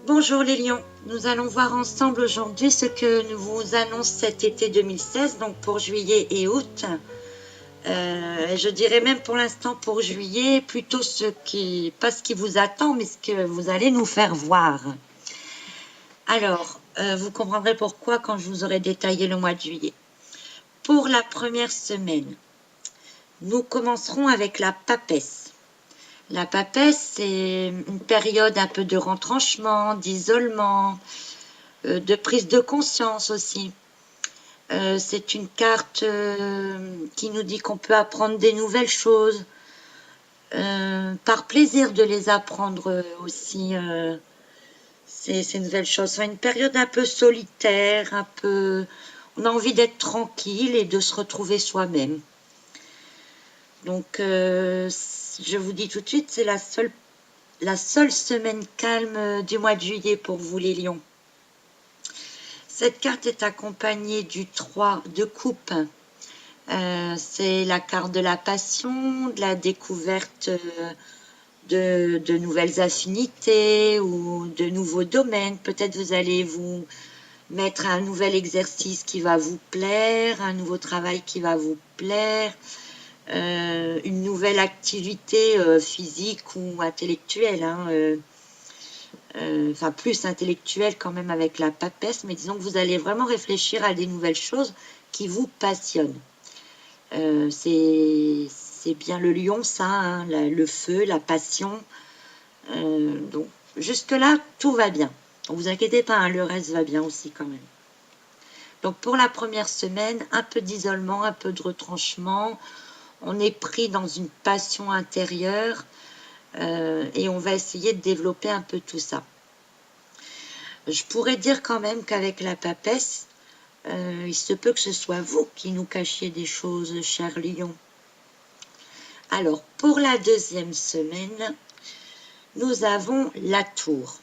Bonjour les lions, nous allons voir ensemble aujourd'hui ce que nous vous annonce cet été 2016, donc pour juillet et août. Je dirais même pour l'instant pour juillet, plutôt pas ce qui vous attend, mais ce que vous allez nous faire voir. Alors, vous comprendrez pourquoi quand je vous aurai détaillé le mois de juillet. Pour la première semaine, nous commencerons avec la papesse. La papesse, c'est une période un peu de retranchement, d'isolement, de prise de conscience aussi. C'est une carte qui nous dit qu'on peut apprendre des nouvelles choses, par plaisir de les apprendre aussi, ces nouvelles choses. C'est une période un peu solitaire, on a envie d'être tranquille et de se retrouver soi-même. Donc, je vous dis tout de suite, c'est la seule semaine calme du mois de juillet pour vous les lions. Cette carte est accompagnée du 3 de coupe. C'est la carte de la passion, de la découverte de nouvelles affinités ou de nouveaux domaines. Peut-être vous allez vous mettre à un nouvel exercice qui va vous plaire, un nouveau travail qui va vous plaire, une nouvelle activité physique ou intellectuelle, enfin plus intellectuelle quand même avec la papesse, mais disons que vous allez vraiment réfléchir à des nouvelles choses qui vous passionnent. C'est bien le lion, ça, le feu, la passion. Donc, jusque-là, tout va bien. Ne vous inquiétez pas, le reste va bien aussi quand même. Donc, pour la première semaine, un peu d'isolement, un peu de retranchement. On est pris dans une passion intérieure et on va essayer de développer un peu tout ça. Je pourrais dire quand même qu'avec la papesse, il se peut que ce soit vous qui nous cachiez des choses, cher lion. Alors, pour la deuxième semaine, nous avons la tour.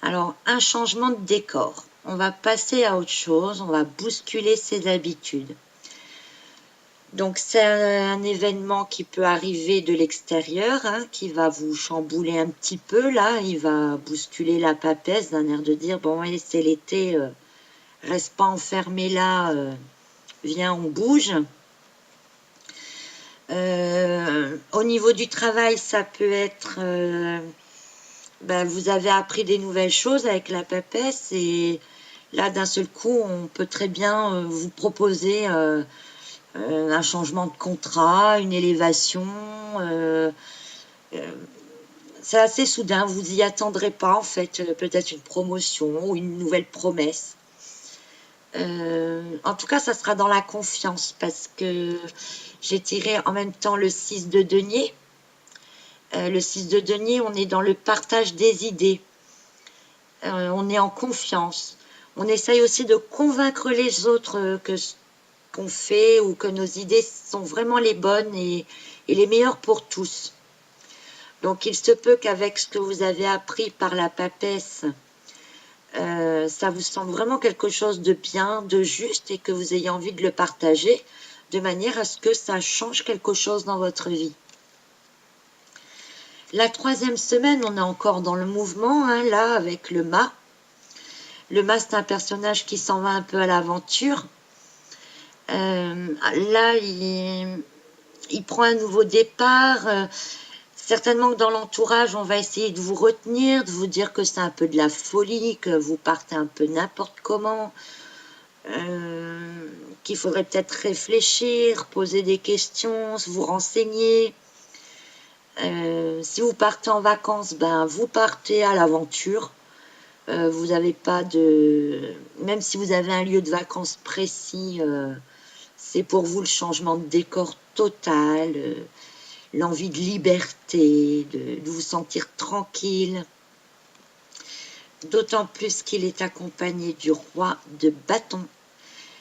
Alors, un changement de décor. On va passer à autre chose, on va bousculer ses habitudes. Donc, c'est un événement qui peut arriver de l'extérieur, qui va vous chambouler un petit peu, là. Il va bousculer la papesse d'un air de dire, bon, allez, c'est l'été, reste pas enfermé là, viens, on bouge. Au niveau du travail, ça peut être... vous avez appris des nouvelles choses avec la papesse et là, d'un seul coup, on peut très bien vous proposer un changement de contrat, une élévation. C'est assez soudain, vous y attendrez pas en fait, peut-être une promotion ou une nouvelle promesse. En tout cas, ça sera dans la confiance parce que j'ai tiré en même temps le 6 de denier. Le 6 de denier, on est dans le partage des idées. On est en confiance. On essaye aussi de convaincre les autres que ce qu'on fait ou que nos idées sont vraiment les bonnes et les meilleures pour tous. Donc il se peut qu'avec ce que vous avez appris par la papesse, ça vous semble vraiment quelque chose de bien, de juste et que vous ayez envie de le partager de manière à ce que ça change quelque chose dans votre vie. La troisième semaine, on est encore dans le mouvement, là, avec le mât. Le mât, c'est un personnage qui s'en va un peu à l'aventure. Là, il prend un nouveau départ. Certainement que dans l'entourage, on va essayer de vous retenir, de vous dire que c'est un peu de la folie, que vous partez un peu n'importe comment, qu'il faudrait peut-être réfléchir, poser des questions, vous renseigner. Si vous partez en vacances, vous partez à l'aventure. Vous n'avez pas de... Même si vous avez un lieu de vacances précis, c'est pour vous le changement de décor total, l'envie de liberté, de vous sentir tranquille. D'autant plus qu'il est accompagné du roi de bâton.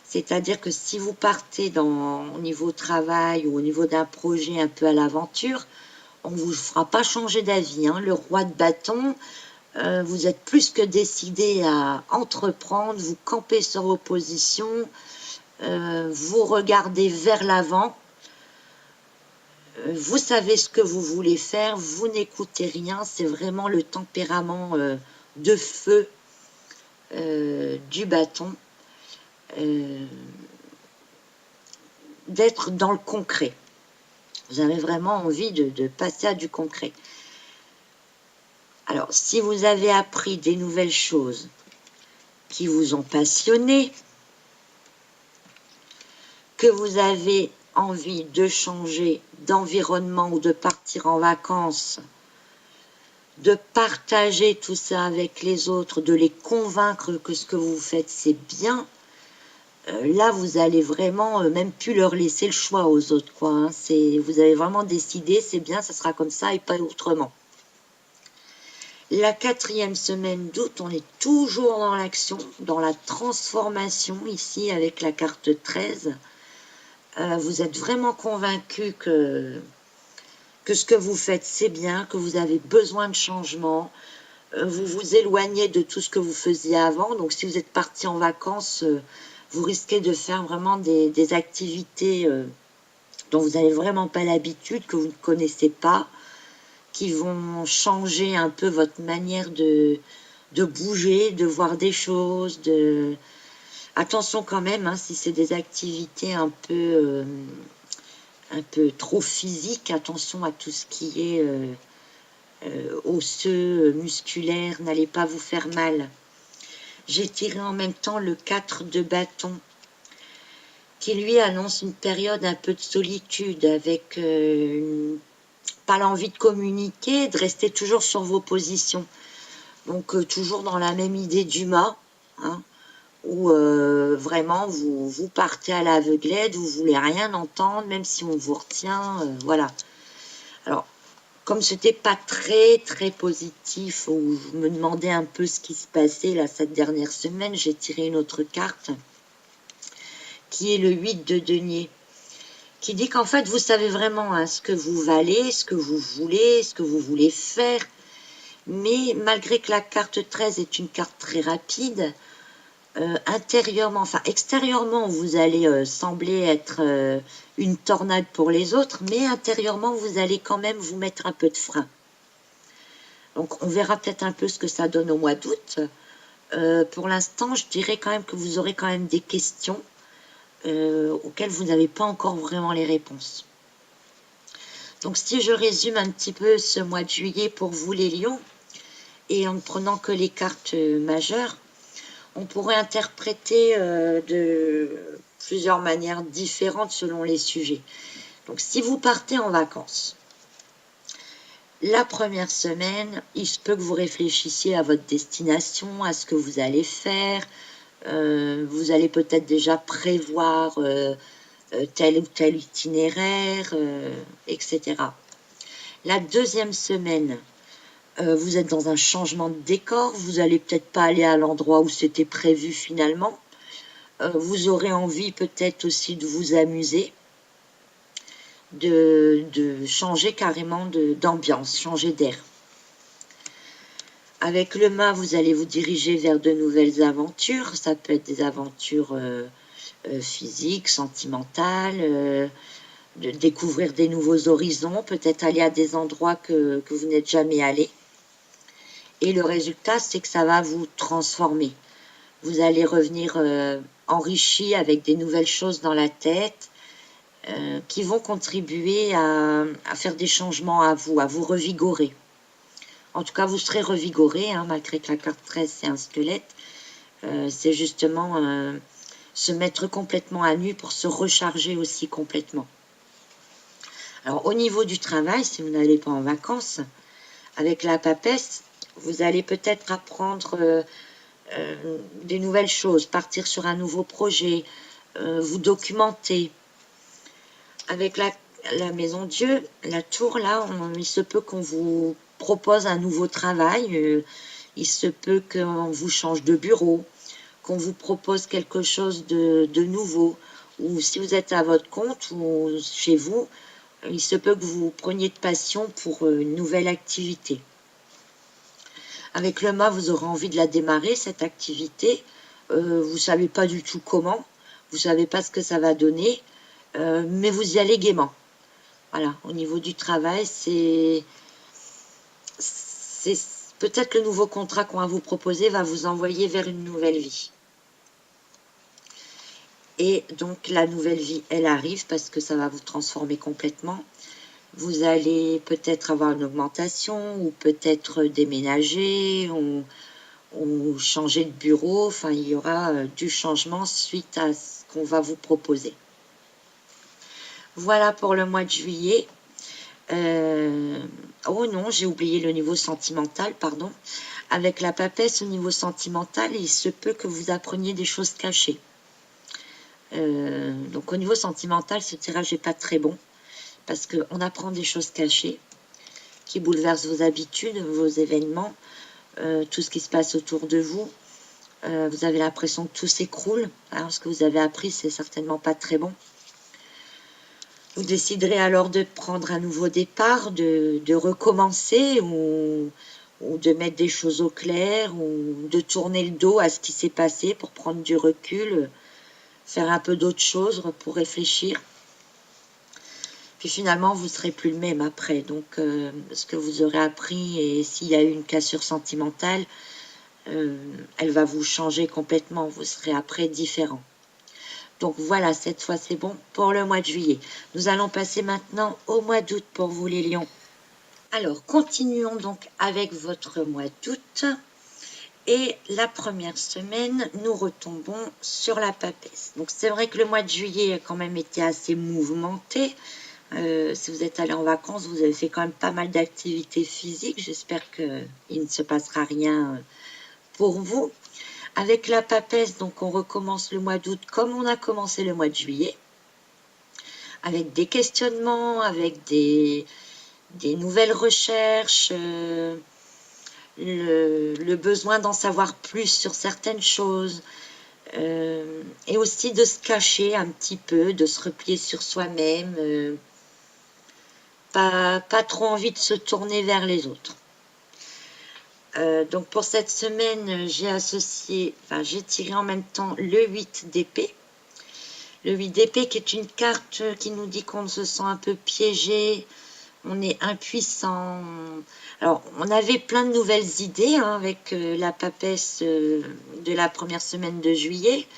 C'est-à-dire que si vous partez au niveau travail ou au niveau d'un projet un peu à l'aventure, on ne vous fera pas changer d'avis. Le roi de bâton, vous êtes plus que décidé à entreprendre, vous campez sur vos positions, vous regardez vers l'avant, vous savez ce que vous voulez faire, vous n'écoutez rien, c'est vraiment le tempérament de feu du bâton, d'être dans le concret. Vous avez vraiment envie de passer à du concret. Alors, si vous avez appris des nouvelles choses qui vous ont passionné, que vous avez envie de changer d'environnement ou de partir en vacances, de partager tout ça avec les autres, de les convaincre que ce que vous faites c'est bien, là vous allez vraiment même plus leur laisser le choix aux autres, quoi, hein. Vous avez vraiment décidé, c'est bien, ça sera comme ça et pas autrement. La 4e semaine d'août, on est toujours dans l'action, dans la transformation ici avec la carte 13. Vous êtes vraiment convaincu que ce que vous faites c'est bien, que vous avez besoin de changement, vous vous éloignez de tout ce que vous faisiez avant. Donc si vous êtes parti en vacances, vous risquez de faire vraiment des activités dont vous n'avez vraiment pas l'habitude, que vous ne connaissez pas, qui vont changer un peu votre manière de bouger, de voir des choses. Attention quand même, hein, si c'est des activités un peu trop physiques, attention à tout ce qui est osseux, musculaire, n'allez pas vous faire mal. J'ai tiré en même temps le 4 de bâton, qui lui annonce une période un peu de solitude, avec pas l'envie de communiquer, de rester toujours sur vos positions. Donc toujours dans la même idée du mât, hein, où vraiment vous partez à l'aveuglette, vous voulez rien entendre, même si on vous retient, voilà. Alors, comme c'était pas très très positif, où je me demandais un peu ce qui se passait là cette dernière semaine, j'ai tiré une autre carte, qui est le 8 de denier, qui dit qu'en fait vous savez vraiment hein, ce que vous valez, ce que vous voulez, ce que vous voulez faire, mais malgré que la carte 13 est une carte très rapide, intérieurement, enfin extérieurement, vous allez sembler être une tornade pour les autres, mais intérieurement, vous allez quand même vous mettre un peu de frein. Donc on verra peut-être un peu ce que ça donne au mois d'août. Pour l'instant, je dirais quand même que vous aurez quand même des questions auxquelles vous n'avez pas encore vraiment les réponses. Donc si je résume un petit peu ce mois de juillet pour vous les lions, et en ne prenant que les cartes majeures, on pourrait interpréter de plusieurs manières différentes selon les sujets. Donc si vous partez en vacances, la première semaine, il se peut que vous réfléchissiez à votre destination, à ce que vous allez faire. Vous allez peut-être déjà prévoir tel ou tel itinéraire, etc. La deuxième semaine, vous êtes dans un changement de décor, vous n'allez peut-être pas aller à l'endroit où c'était prévu finalement. Vous aurez envie peut-être aussi de vous amuser, de changer carrément d'ambiance, changer d'air. Avec le mât, vous allez vous diriger vers de nouvelles aventures. Ça peut être des aventures physiques, sentimentales, de découvrir des nouveaux horizons, peut-être aller à des endroits que vous n'êtes jamais allé. Et le résultat, c'est que ça va vous transformer. Vous allez revenir enrichi avec des nouvelles choses dans la tête qui vont contribuer à faire des changements à vous revigorer. En tout cas, vous serez revigoré, hein, malgré que la carte 13, c'est un squelette. C'est justement se mettre complètement à nu pour se recharger aussi complètement. Alors, au niveau du travail, si vous n'allez pas en vacances, avec la papesse, vous allez peut-être apprendre des nouvelles choses, partir sur un nouveau projet, vous documenter. Avec la maison Dieu, la tour, là, il se peut qu'on vous propose un nouveau travail, il se peut qu'on vous change de bureau, qu'on vous propose quelque chose de nouveau, ou si vous êtes à votre compte ou chez vous, il se peut que vous preniez de passion pour une nouvelle activité. Avec le mât, vous aurez envie de la démarrer, cette activité. Vous ne savez pas du tout comment, vous ne savez pas ce que ça va donner, mais vous y allez gaiement. Voilà, au niveau du travail, peut-être le nouveau contrat qu'on va vous proposer va vous envoyer vers une nouvelle vie. Et donc la nouvelle vie, elle arrive parce que ça va vous transformer complètement. Vous allez peut-être avoir une augmentation ou peut-être déménager ou changer de bureau. Enfin, il y aura du changement suite à ce qu'on va vous proposer. Voilà pour le mois de juillet. Oh non, j'ai oublié le niveau sentimental, pardon. Avec la papesse au niveau sentimental, il se peut que vous appreniez des choses cachées. Donc au niveau sentimental, ce tirage n'est pas très bon parce qu'on apprend des choses cachées qui bouleversent vos habitudes, vos événements, tout ce qui se passe autour de vous. Vous avez l'impression que tout s'écroule. Alors, ce que vous avez appris, c'est certainement pas très bon. Vous déciderez alors de prendre un nouveau départ, de recommencer ou de mettre des choses au clair ou de tourner le dos à ce qui s'est passé pour prendre du recul, faire un peu d'autres choses pour réfléchir. Puis finalement, vous ne serez plus le même après. Donc, ce que vous aurez appris et s'il y a eu une cassure sentimentale, elle va vous changer complètement. Vous serez après différent. Donc voilà, cette fois c'est bon pour le mois de juillet. Nous allons passer maintenant au mois d'août pour vous les lions. Alors, continuons donc avec votre mois d'août. Et la première semaine, nous retombons sur la papesse. Donc c'est vrai que le mois de juillet a quand même été assez mouvementé. Si vous êtes allé en vacances, vous avez fait quand même pas mal d'activités physiques. J'espère qu'il ne se passera rien pour vous. Avec la papesse, donc on recommence le mois d'août comme on a commencé le mois de juillet. Avec des questionnements, avec des nouvelles recherches, le besoin d'en savoir plus sur certaines choses. Et aussi de se cacher un petit peu, de se replier sur soi-même. Pas trop envie de se tourner vers les autres. Donc pour cette semaine, j'ai tiré en même temps le 8 d'épée. Le 8 d'épée qui est une carte qui nous dit qu'on se sent un peu piégé, on est impuissant. Alors, on avait plein de nouvelles idées avec la papesse de la première semaine de juillet.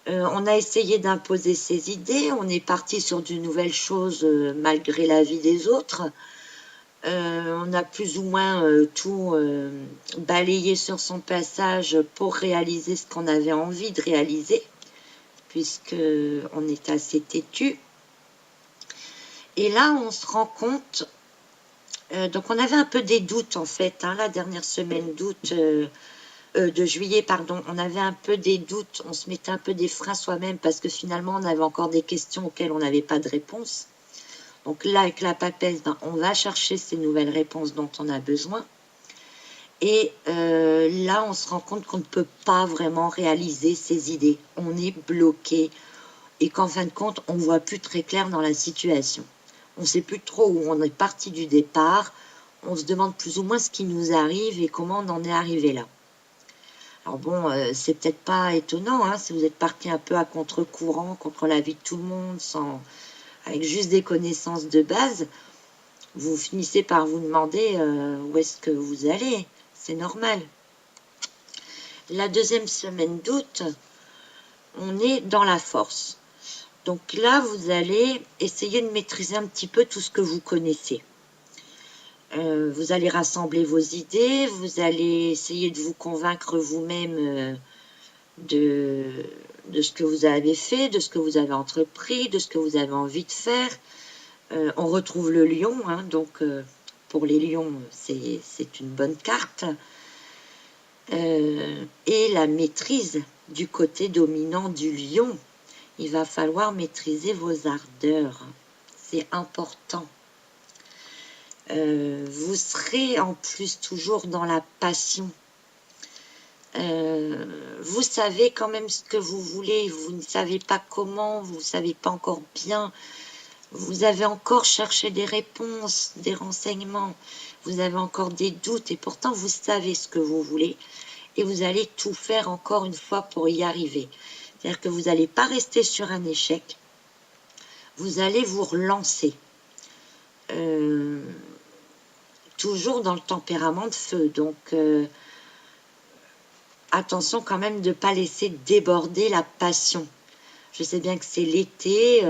On a essayé d'imposer ses idées, on est parti sur de nouvelles choses malgré l'avis des autres. On a plus ou moins tout balayé sur son passage pour réaliser ce qu'on avait envie de réaliser, puisqu'on est assez têtu. Et là, on se rend compte, donc on avait un peu des doutes en fait, la dernière semaine de juillet, pardon, on avait un peu des doutes, on se mettait un peu des freins soi-même parce que finalement on avait encore des questions auxquelles on n'avait pas de réponse. Donc là, avec la papesse, on va chercher ces nouvelles réponses dont on a besoin. Et là, on se rend compte qu'on ne peut pas vraiment réaliser ses idées. On est bloqué et qu'en fin de compte, on ne voit plus très clair dans la situation. On ne sait plus trop où on est parti du départ. On se demande plus ou moins ce qui nous arrive et comment on en est arrivé là. Alors bon, c'est peut-être pas étonnant si vous êtes parti un peu à contre-courant, contre l'avis de tout le monde, avec juste des connaissances de base. Vous finissez par vous demander où est-ce que vous allez. C'est normal. La deuxième semaine d'août, on est dans la force. Donc là, vous allez essayer de maîtriser un petit peu tout ce que vous connaissez. Vous allez rassembler vos idées, vous allez essayer de vous convaincre vous-même de ce que vous avez fait, de ce que vous avez entrepris, de ce que vous avez envie de faire. On retrouve le lion, donc pour les lions, c'est une bonne carte. Et la maîtrise du côté dominant du lion. Il va falloir maîtriser vos ardeurs. C'est important. Vous serez en plus toujours dans la passion. Vous savez quand même ce que vous voulez. Vous ne savez pas comment, vous ne savez pas encore bien. Vous avez encore cherché des réponses, des renseignements. Vous avez encore des doutes et pourtant vous savez ce que vous voulez. Et vous allez tout faire encore une fois pour y arriver. C'est-à-dire que vous n'allez pas rester sur un échec. Vous allez vous relancer. toujours dans le tempérament de feu. Donc, attention quand même de ne pas laisser déborder la passion. Je sais bien que c'est l'été,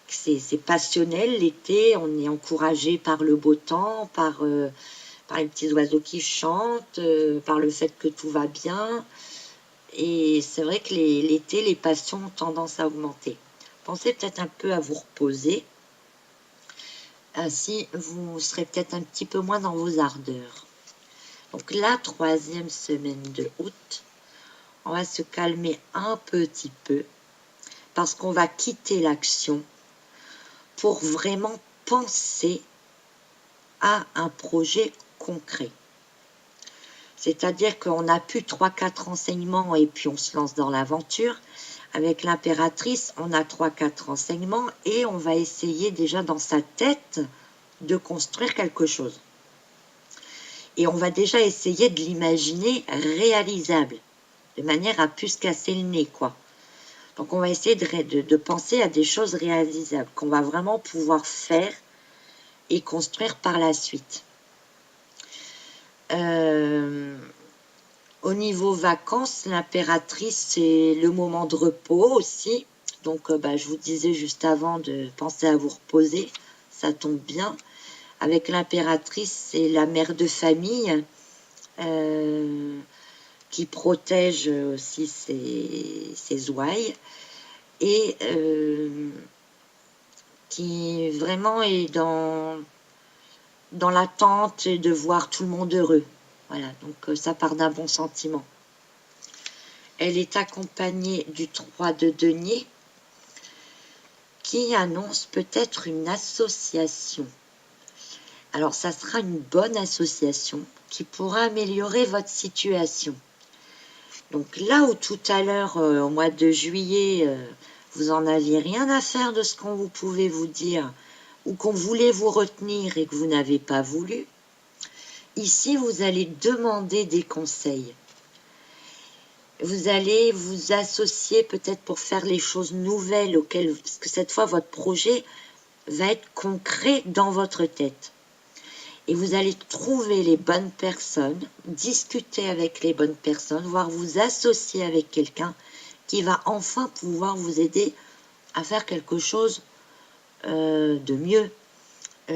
c'est passionnel l'été, on est encouragé par le beau temps, par les petits oiseaux qui chantent, par le fait que tout va bien. Et c'est vrai que l'été, les passions ont tendance à augmenter. Pensez peut-être un peu à vous reposer. Ainsi, vous serez peut-être un petit peu moins dans vos ardeurs. Donc la 3e semaine de août, on va se calmer un petit peu parce qu'on va quitter l'action pour vraiment penser à un projet concret. C'est-à-dire qu'on a plus 3-4 renseignements et puis on se lance dans l'aventure. Avec l'impératrice, on a 3-4 renseignements et on va essayer déjà dans sa tête de construire quelque chose. Et on va déjà essayer de l'imaginer réalisable, de manière à plus se casser le nez, quoi. Donc on va essayer de penser à des choses réalisables, qu'on va vraiment pouvoir faire et construire par la suite. Au niveau vacances, l'impératrice, c'est le moment de repos aussi. Donc, je vous disais juste avant de penser à vous reposer. Ça tombe bien. Avec l'impératrice, c'est la mère de famille qui protège aussi ses ouailles et qui vraiment est dans l'attente de voir tout le monde heureux. Voilà, donc ça part d'un bon sentiment. Elle est accompagnée du 3 de denier qui annonce peut-être une association. Alors, ça sera une bonne association qui pourra améliorer votre situation. Donc là où tout à l'heure, au mois de juillet, vous en aviez rien à faire de ce qu'on vous pouvait vous dire ou qu'on voulait vous retenir et que vous n'avez pas voulu, ici, vous allez demander des conseils. Vous allez vous associer peut-être pour faire les choses nouvelles parce que cette fois, votre projet va être concret dans votre tête. Et vous allez trouver les bonnes personnes, discuter avec les bonnes personnes, voire vous associer avec quelqu'un qui va enfin pouvoir vous aider à faire quelque chose de mieux,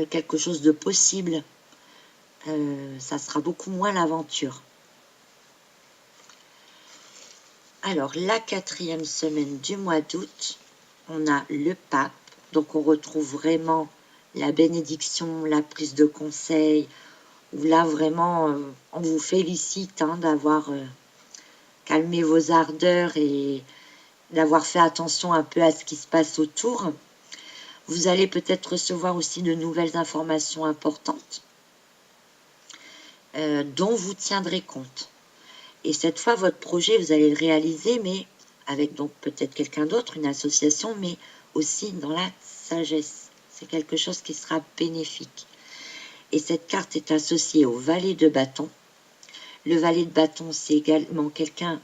quelque chose de possible. Ça sera beaucoup moins l'aventure. Alors, la 4e semaine du mois d'août, on a le pape. Donc, on retrouve vraiment la bénédiction, la prise de conseil, où là, vraiment, on vous félicite d'avoir calmé vos ardeurs et d'avoir fait attention un peu à ce qui se passe autour. Vous allez peut-être recevoir aussi de nouvelles informations importantes dont vous tiendrez compte. Et cette fois, votre projet, vous allez le réaliser, mais avec donc peut-être quelqu'un d'autre, une association, mais aussi dans la sagesse. C'est quelque chose qui sera bénéfique. Et cette carte est associée au valet de bâton. Le valet de bâton, c'est également quelqu'un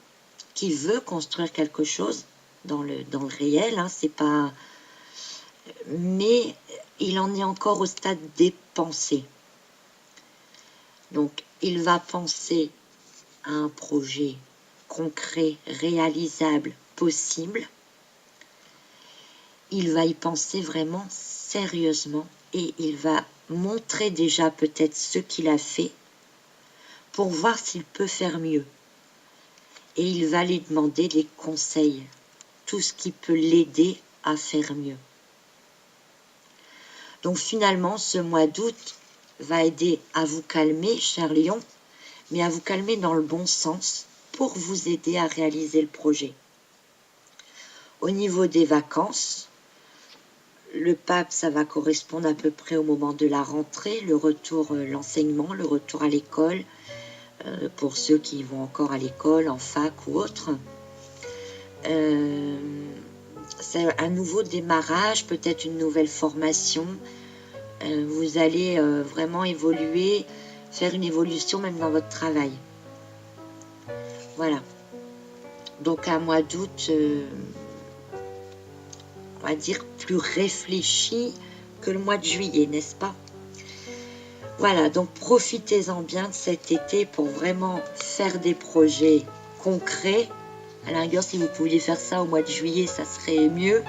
qui veut construire quelque chose dans le réel. C'est pas... Mais il en est encore au stade des pensées. Donc, il va penser à un projet concret, réalisable, possible. Il va y penser vraiment sérieusement et il va montrer déjà peut-être ce qu'il a fait pour voir s'il peut faire mieux. Et il va lui demander des conseils, tout ce qui peut l'aider à faire mieux. Donc finalement, ce mois d'août va aider à vous calmer, cher Lion, mais à vous calmer dans le bon sens pour vous aider à réaliser le projet. Au niveau des vacances, le pape, ça va correspondre à peu près au moment de la rentrée, le retour, l'enseignement, le retour à l'école, pour ceux qui vont encore à l'école, en fac ou autre. C'est un nouveau démarrage, peut-être une nouvelle formation. Vous allez vraiment évoluer, faire une évolution même dans votre travail. Voilà. Donc un mois d'août, on va dire plus réfléchi que le mois de juillet, n'est-ce pas? Voilà, donc profitez-en bien de cet été pour vraiment faire des projets concrets. À la rigueur, si vous pouviez faire ça au mois de juillet, ça serait mieux.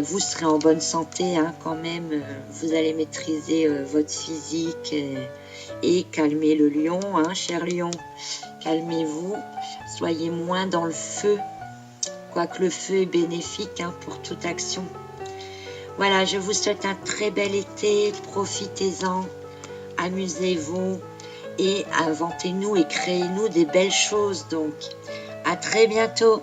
Vous serez en bonne santé hein, quand même. Vous allez maîtriser votre physique et calmer le lion, hein, cher lion. Calmez-vous, soyez moins dans le feu, quoique le feu est bénéfique hein, pour toute action. Voilà, je vous souhaite un très bel été, profitez-en, amusez-vous et inventez-nous et créez-nous des belles choses. Donc, à très bientôt.